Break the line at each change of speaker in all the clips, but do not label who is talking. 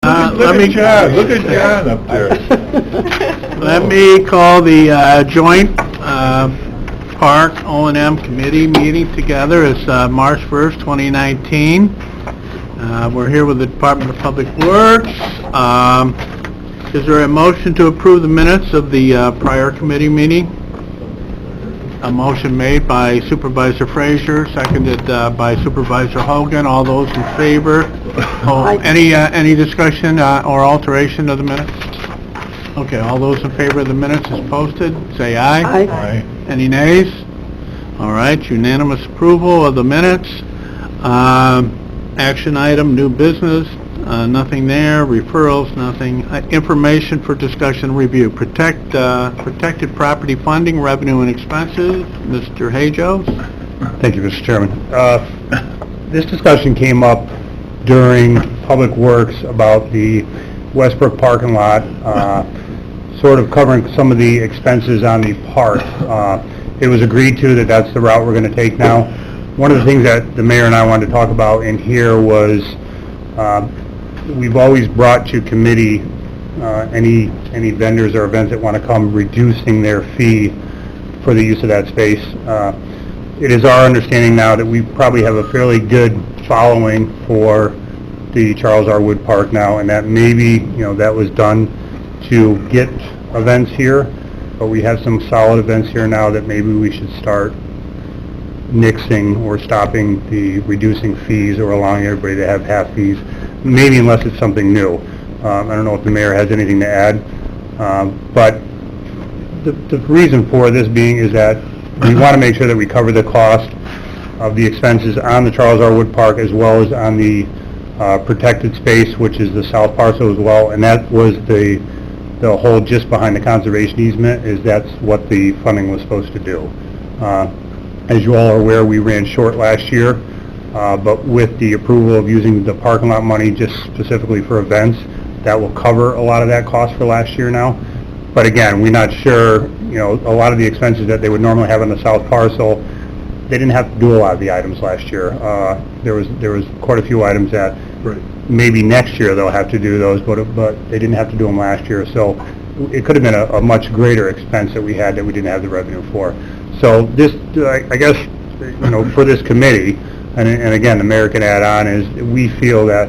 Look at John up there.
Let me call the joint Park O&M Committee meeting together. It's March 1st, 2019. We're here with the Department of Public Works. Is there a motion to approve the minutes of the prior committee meeting? A motion made by Supervisor Frazier, seconded by Supervisor Hogan. All those in favor? Any discussion or alteration of the minutes? Okay, all those in favor of the minutes as posted, say aye.
Aye.
Any nays? All right, unanimous approval of the minutes. Action item, new business, nothing there. Referrals, nothing. Information for discussion review. Protected property funding, revenue and expenses. Mr. Hajos.
Thank you, Mr. Chairman. This discussion came up during Public Works about the Westbrook parking lot, sort of covering some of the expenses on the park. It was agreed to that that's the route we're going to take now. One of the things that the mayor and I wanted to talk about in here was we've always brought to committee any vendors or events that want to come reducing their fee for the use of that space. It is our understanding now that we probably have a fairly good following for the Charles R. Wood Park now, and that maybe, that was done to get events here, but we have some solid events here now that maybe we should start nixing or stopping the reducing fees or allowing everybody to have half fees, maybe unless it's something new. I don't know if the mayor has anything to add, but the reason for this being is that we want to make sure that we cover the cost of the expenses on the Charles R. Wood Park as well as on the protected space, which is the south parcel as well, and that was the whole just behind the conservation easement, is that's what the funding was supposed to do. As you all are aware, we ran short last year, but with the approval of using the parking lot money just specifically for events, that will cover a lot of that cost for last year now. But again, we're not sure, a lot of the expenses that they would normally have on the south parcel, they didn't have to do a lot of the items last year. There was quite a few items that maybe next year they'll have to do those, but they didn't have to do them last year. So it could have been a much greater expense that we had that we didn't have the revenue for. So this, I guess, for this committee, and again, the mayor can add on, is we feel that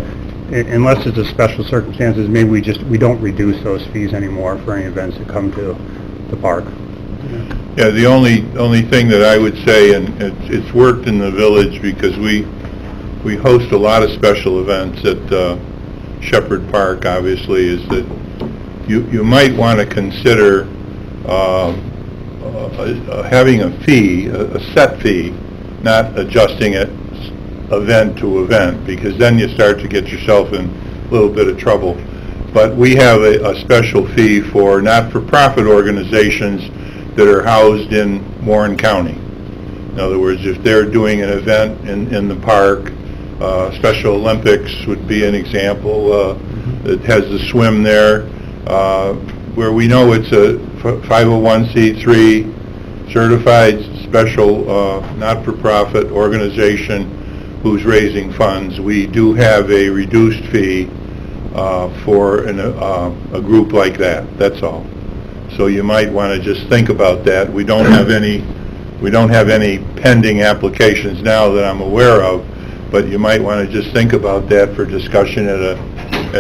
unless it's a special circumstances, maybe we don't reduce those fees anymore for any events that come to the park.
Yeah, the only thing that I would say, and it's worked in the village because we host a lot of special events at Shepherd Park, obviously, is that you might want to consider having a fee, a set fee, not adjusting it event to event, because then you start to get yourself in a little bit of trouble. But we have a special fee for not-for-profit organizations that are housed in Warren County. In other words, if they're doing an event in the park, Special Olympics would be an example. It has the swim there, where we know it's a 501c3 certified special not-for-profit organization who's raising funds. We do have a reduced fee for a group like that. That's all. So you might want to just think about that. We don't have any pending applications now that I'm aware of, but you might want to just think about that for discussion at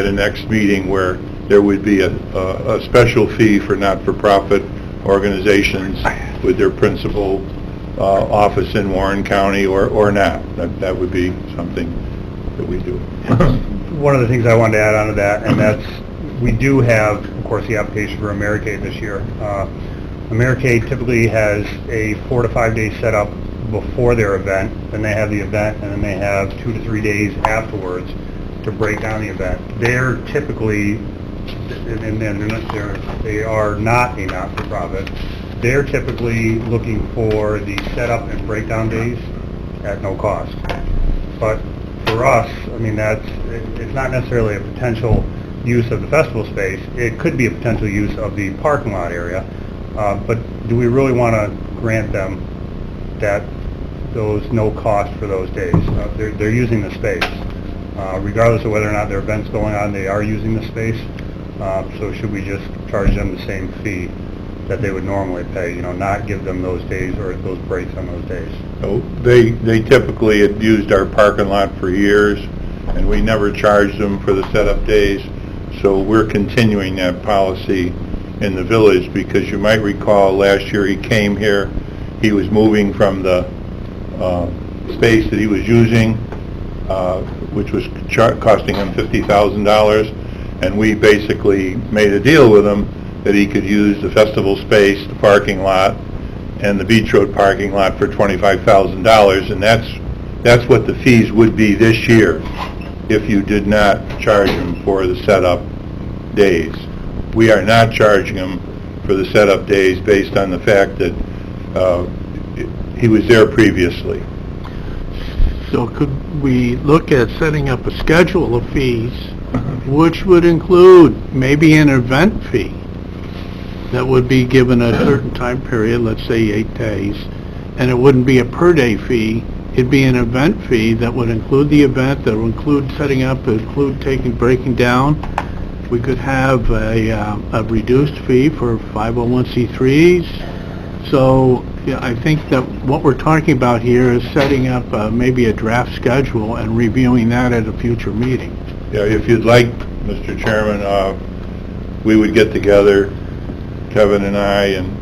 a next meeting, where there would be a special fee for not-for-profit organizations with their principal office in Warren County or not. That would be something that we do.
One of the things I wanted to add on to that, and that's, we do have, of course, the application for Americade this year. Americade typically has a 4 to 5 day setup before their event, then they have the event, and then they have 2 to 3 days afterwards to break down the event. They're typically, they are not a not-for-profit. They're typically looking for the setup and breakdown days at no cost. But for us, it's not necessarily a potential use of the festival space. It could be a potential use of the parking lot area, but do we really want to grant them those no cost for those days? They're using the space. regardless of whether or not there are events going on, they are using the space. So should we just charge them the same fee that they would normally pay, not give them those days or those breaks on those days?
So they typically had used our parking lot for years, and we never charged them for the setup days. So we're continuing that policy in the village, because you might recall last year he came here, he was moving from the space that he was using, which was costing him $50,000, and we basically made a deal with him that he could use the festival space, the parking lot, and the Beach Road parking lot for $25,000, and that's what the fees would be this year if you did not charge him for the setup days. We are not charging him for the setup days based on the fact that he was there previously.
So could we look at setting up a schedule of fees, which would include maybe an event fee that would be given a certain time period, let's say 8 days, and it wouldn't be a per-day fee, it'd be an event fee that would include the event, that would include setting up, include breaking down. We could have a reduced fee for 501c3s. So yeah, I think that what we're talking about here is setting up maybe a draft schedule and reviewing that at a future meeting.
Yeah, if you'd like, Mr. Chairman, we would get together, Kevin and I, and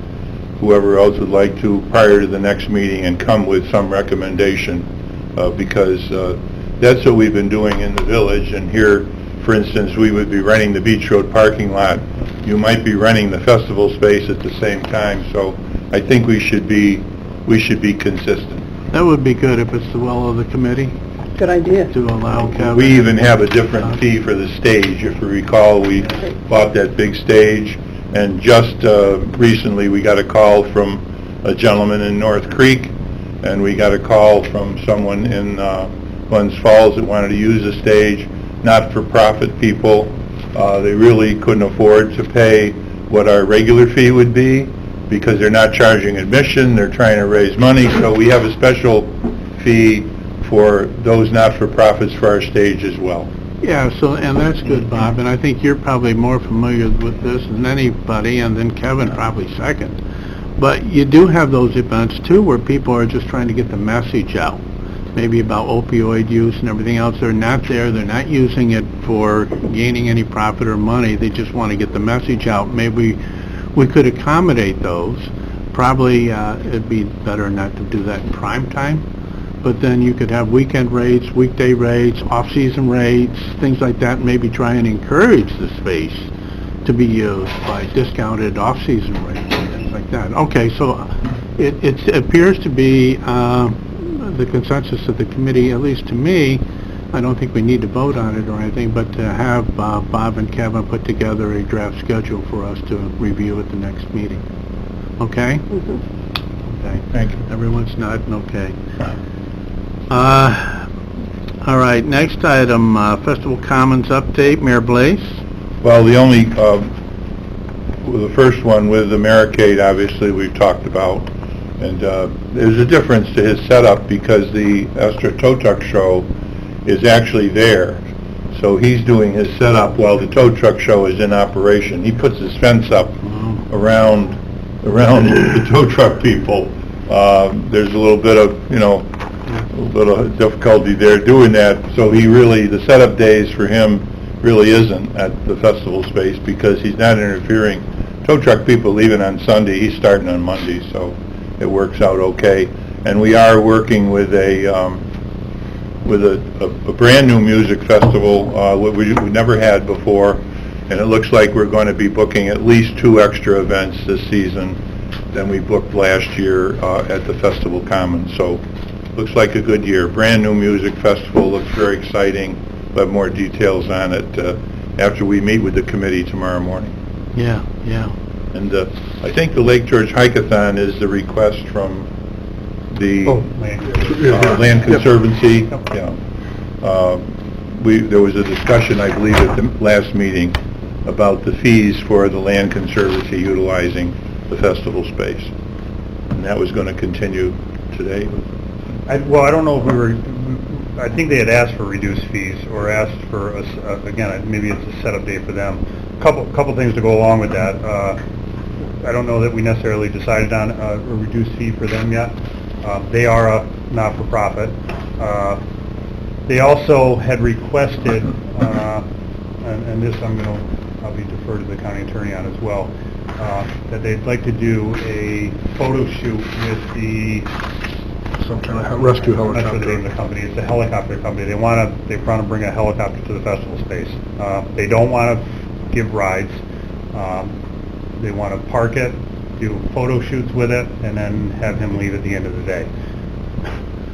whoever else would like to, prior to the next meeting, and come with some recommendation, because that's what we've been doing in the village. And here, for instance, we would be renting the Beach Road parking lot. You might be renting the festival space at the same time, so I think we should be consistent.
That would be good if it's the will of the committee
Good idea.
to allow Kevin.
We even have a different fee for the stage. If you recall, we bought that big stage, and just recently we got a call from a gentleman in North Creek, and we got a call from someone in Glens Falls that wanted to use the stage. Not-for-profit people, they really couldn't afford to pay what our regular fee would be, because they're not charging admission, they're trying to raise money, so we have a special fee for those not-for-profits for our stage as well.
Yeah, so, and that's good, Bob, and I think you're probably more familiar with this than anybody, and then Kevin probably second. But you do have those events too, where people are just trying to get the message out, maybe about opioid use and everything else. They're not there, they're not using it for gaining any profit or money, they just want to get the message out. Maybe we could accommodate those. Probably it'd be better not to do that in prime time, but then you could have weekend rates, weekday rates, off-season rates, things like that, and maybe try and encourage the space to be used by discounted off-season rates and things like that. Okay, so it appears to be the consensus of the committee, at least to me. I don't think we need to vote on it or anything, but to have Bob and Kevin put together a draft schedule for us to review at the next meeting. Okay? Okay.
Thank you.
Everyone's nodding okay. All right, next item, Festival Commons update, Mayor Blaze.
Well, the only, the first one with the Americade, obviously, we've talked about. And there's a difference to his setup, because the Astra Tow Truck Show is actually there. So he's doing his setup while the tow truck show is in operation. He puts his fence up around the tow truck people. There's a little bit of, a little bit of difficulty there doing that. So the setup days for him really isn't at the festival space, because he's not interfering. Tow truck people leaving on Sunday, he's starting on Monday, so it works out okay. And we are working with a brand new music festival, we never had before, and it looks like we're going to be booking at least 2 extra events this season than we booked last year at the Festival Commons. So looks like a good year. Brand new music festival, looks very exciting. We'll have more details on it after we meet with the committee tomorrow morning.
Yeah, yeah.
And I think the Lake George Hike-a-thon is the request from the Land Conservancy. Yeah. There was a discussion, I believe, at the last meeting about the fees for the Land Conservancy utilizing the festival space. And that was going to continue today.
I don't know if I think they had asked for reduced fees, or asked for, again, maybe it's a setup date for them. Couple things to go along with that. I don't know that we necessarily decided on a reduced fee for them yet. They are a not-for-profit. They also had requested, and this I'm going to probably defer to the county attorney on as well, that they'd like to do a photo shoot with the...
Some kind of rescue
I'm not sure the name
helicopter.
of the company. It's a helicopter company. They want to bring a helicopter to the festival space. They don't want to give rides. They want to park it, do photo shoots with it, and then have him leave at the end of the day.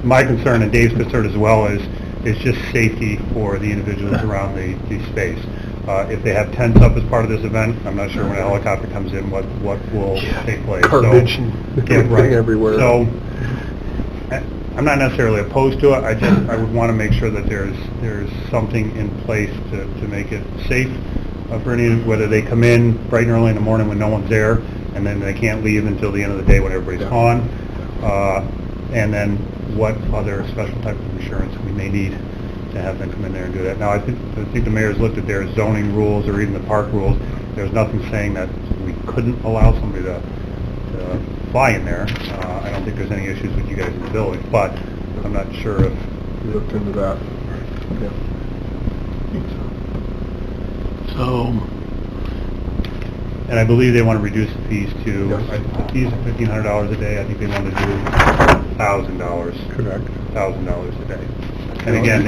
My concern, and Dave's concern as well, is just safety for the individuals around the space. If they have tents up as part of this event, I'm not sure when a helicopter comes in what will take place.
Garbage
So,
and
yeah, right.
everything everywhere.
So, I'm not necessarily opposed to it. I would want to make sure that there's something in place to make it safe for any, whether they come in bright and early in the morning when no one's there, and then they can't leave until the end of the day when everybody's gone, and then what other special type of insurance we may need to have them come in there and do that. Now, I think the mayor's looked at their zoning rules or even the park rules. There's nothing saying that we couldn't allow somebody to fly in there. I don't think there's any issues with you guys in the village, but I'm not sure if...
We looked into that. Yeah.
So,
And I believe they want to reduce the fees to,
Yes.
the fees are $1,500 a day. I think they want to do $1,000.
Correct.
$1,000 a day. And again,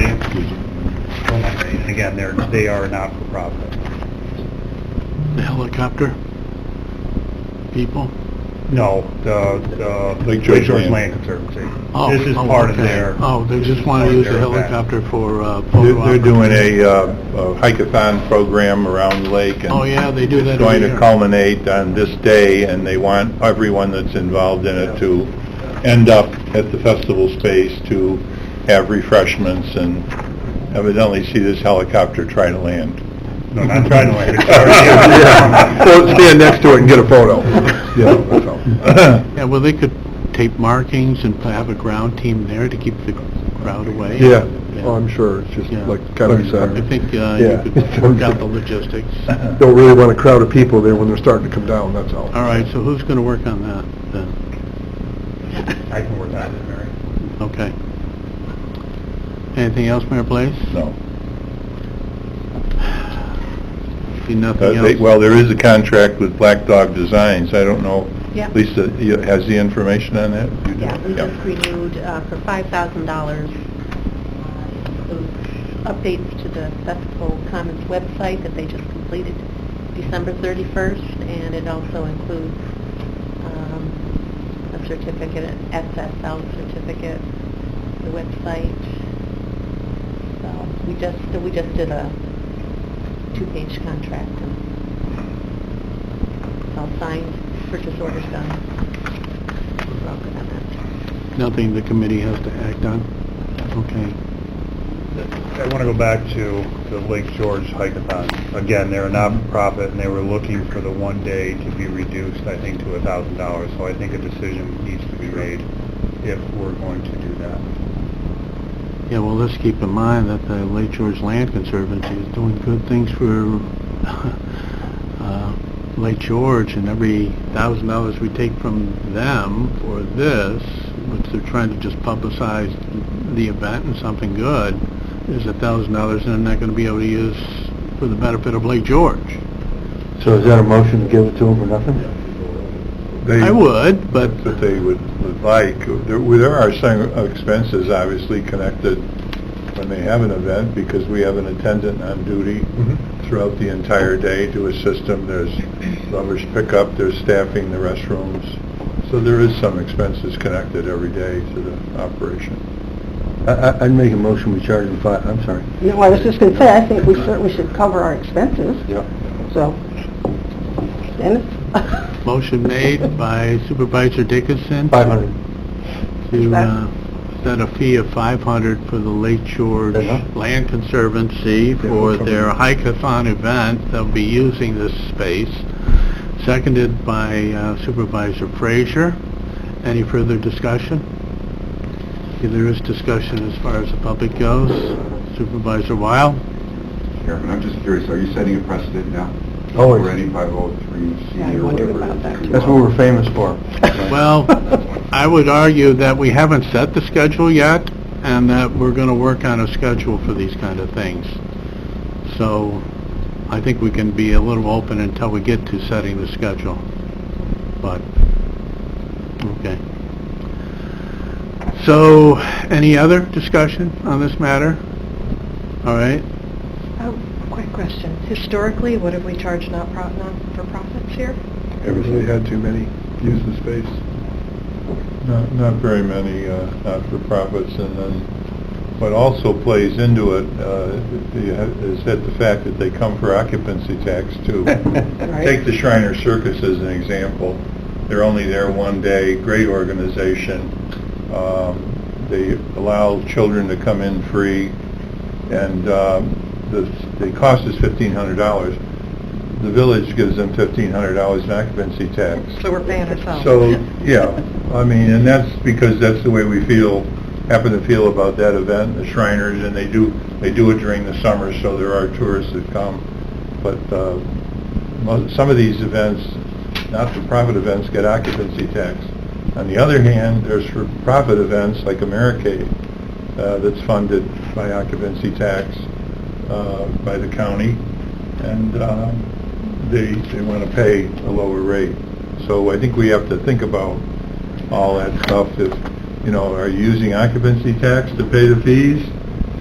they are not for profit.
the helicopter people?
No, the
Lake
George
George
Land Conservancy.
Oh,
This is part of
okay.
their...
Oh, they
this
just
is
want
part
to
of
use the
their event.
helicopter for photo
They're doing
opportunities.
a hike-a-thon program around the lake, and
Oh, yeah, they do that
it's going
every
to
year.
culminate on this day, and they want everyone that's involved in it to end up at the festival space to have refreshments and evidently see this helicopter try to land.
No, not trying to land.
Yeah. Well, stand next to it and get a photo. Yeah, that's all.
Yeah, well, they could tape markings and have a ground team there to keep the crowd away.
Yeah, oh, I'm sure, it's just
Yeah.
like Kevin
I
said.
think
Yeah.
you could work out the logistics.
Don't really want a crowd of people there when they're starting to come down, that's all.
All right, so who's going to work on that then?
I can work on it, Mary.
Okay. Anything else, Mayor Place?
No.
See nothing else?
Well, there is a contract with Black Dog Designs. I don't know,
Yeah.
Lisa, has the information on that? You do?
Yeah, we just renewed for $5,000. Those updates to the Festival Commons website that they just completed December 31st, and it also includes a certificate, an SSL certificate, the website. So we just did a 2-page contract, and it's all signed, purchase orders done. We're all good on that.
Nothing the committee has to act on? Okay.
I want to go back to the Lake George Hike-a-thon. Again, they're a not-for-profit, and they were looking for the one day to be reduced, I think, to $1,000. So I think a decision needs to be made if we're going to do that.
Yeah, well, let's keep in mind that the Lake George Land Conservancy is doing good things for Lake George, and every $1,000 we take from them for this, which they're trying to just publicize the event and something good, is $1,000 they're not going to be able to use for the benefit of Lake George.
So is that a motion to give it to them for nothing?
I would, but
That they would like. There are some expenses obviously connected when they have an event, because we have an attendant on duty throughout the entire day to assist them. There's rubbish pickup, there's staffing the restrooms. So there is some expenses connected every day to the operation.
I'd make a motion, we charge them I'm sorry.
No, I was just going to say, I think we certainly should cover our expenses,
Yeah.
so. Dennis?
motion made by Supervisor Dickinson
500.
to set a fee of $500 for the Lake George
Uh-huh.
Land Conservancy for their hike-a-thon event. They'll be using this space. Seconded by Supervisor Frazier. Any further discussion? Okay, there is discussion as far as the public goes. Supervisor Weil?
Chairman, I'm just curious, are you setting a precedent now?
Always.
For any 503C
Yeah, I
or
wondered
whatever?
about that, too.
That's what we're famous for.
Well, I would argue that we haven't set the schedule yet, and that we're going to work on a schedule for these kind of things. So, I think we can be a little open until we get to setting the schedule. But, okay. So, any other discussion on this matter? All right.
Quick question. Historically, what have we charged not-for-profits here?
Everybody had too many, use the space.
Not very many not-for-profits, and then what also plays into it is that the fact that they come for occupancy tax too. Take the Shriner Circus as an example. They're only there one day, great organization. They allow children to come in free, and the cost is $1,500. The village gives them $1,500 in occupancy tax.
So we're paying ourselves.
So, yeah, I mean, and that's because that's the way we happen to feel about that event, the Shriners, and they do it during the summer, so there are tourists that come. But some of these events, not-for-profit events, get occupancy tax. On the other hand, there's for-profit events like Americade that's funded by occupancy tax by the county, and they want to pay a lower rate. So I think we have to think about all that stuff. If, are you using occupancy tax to pay the fees?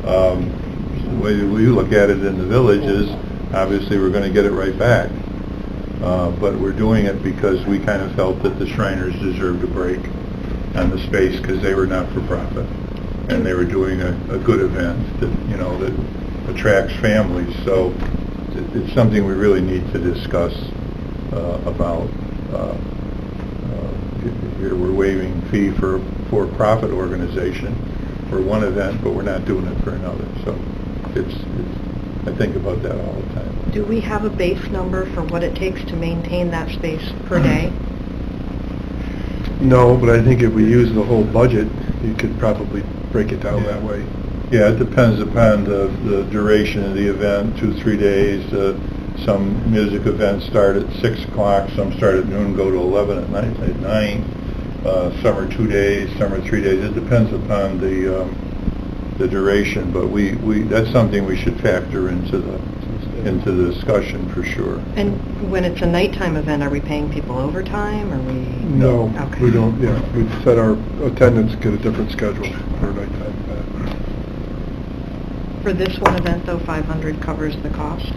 The way we look at it in the village is, obviously, we're going to get it right back. But we're doing it because we kind of felt that the Shriners deserved a break on the space because they were not-for-profit. And they were doing a good event that attracts families. So it's something we really need to discuss about. Here we're waiving fee for a for-profit organization for one event, but we're not doing it for another. So I think about that all the time.
Do we have a base number for what it takes to maintain that space per day?
No, but I think if we use the whole budget, you could probably break it down that way.
Yeah, it depends upon the duration of the event, 2-3 days. Some music events start at 6 o'clock, some start at noon, go to 11 at night, at 9. Some are 2 days, some are 3 days. It depends upon the duration, but that's something we should factor into the discussion for sure.
And when it's a nighttime event, are we paying people overtime, or we?
No,
Okay.
we don't, we set our attendance, get a different schedule for a nighttime event.
For this one event, though, 500 covers the cost?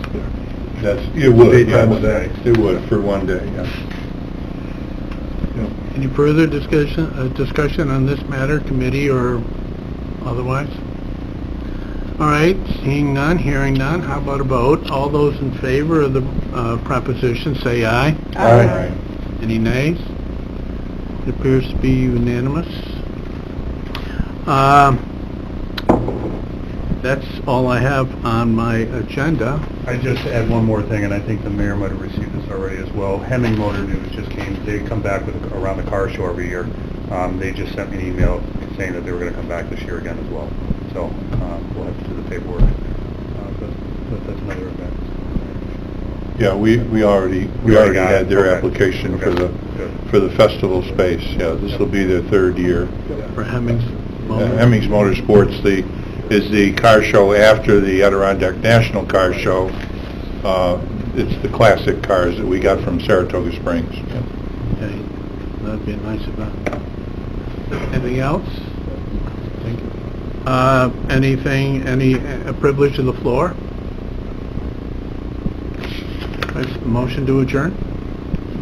It would,
Daytime
yes.
event.
It would, for one day, yes.
Any further discussion on this matter, committee or otherwise? All right, seeing none, hearing none, how about a vote? All those in favor of the proposition, say aye.
Aye.
Any nays? It appears to be unanimous. That's all I have on my agenda.
I just add one more thing, and I think the mayor might have received this already as well. Hemming Motor News just came, they come back with around the car show every year. They just sent me an email saying that they were going to come back this year again as well. So we'll have to do the paperwork, but that's another event.
Yeah, we already
got
had
it.
their
Okay.
application
Okay.
for the festival space. Yeah, this will be their third year.
For Hemmings Motor.
Hemmings Motorsports is the car show after the Adirondack National Car Show. It's the classic cars that we got from Saratoga Springs.
Okay, that'd be a nice event. Anything else? Thank you. Any privilege of the floor? Motion to adjourn?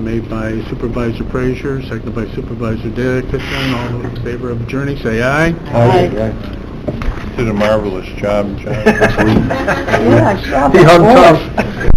Made by Supervisor Frazier, seconded by Supervisor Dickinson. All those in favor of adjourning, say aye.
Did a marvelous job, John.
Yeah, I saw
He
that
hung
voice.
tough.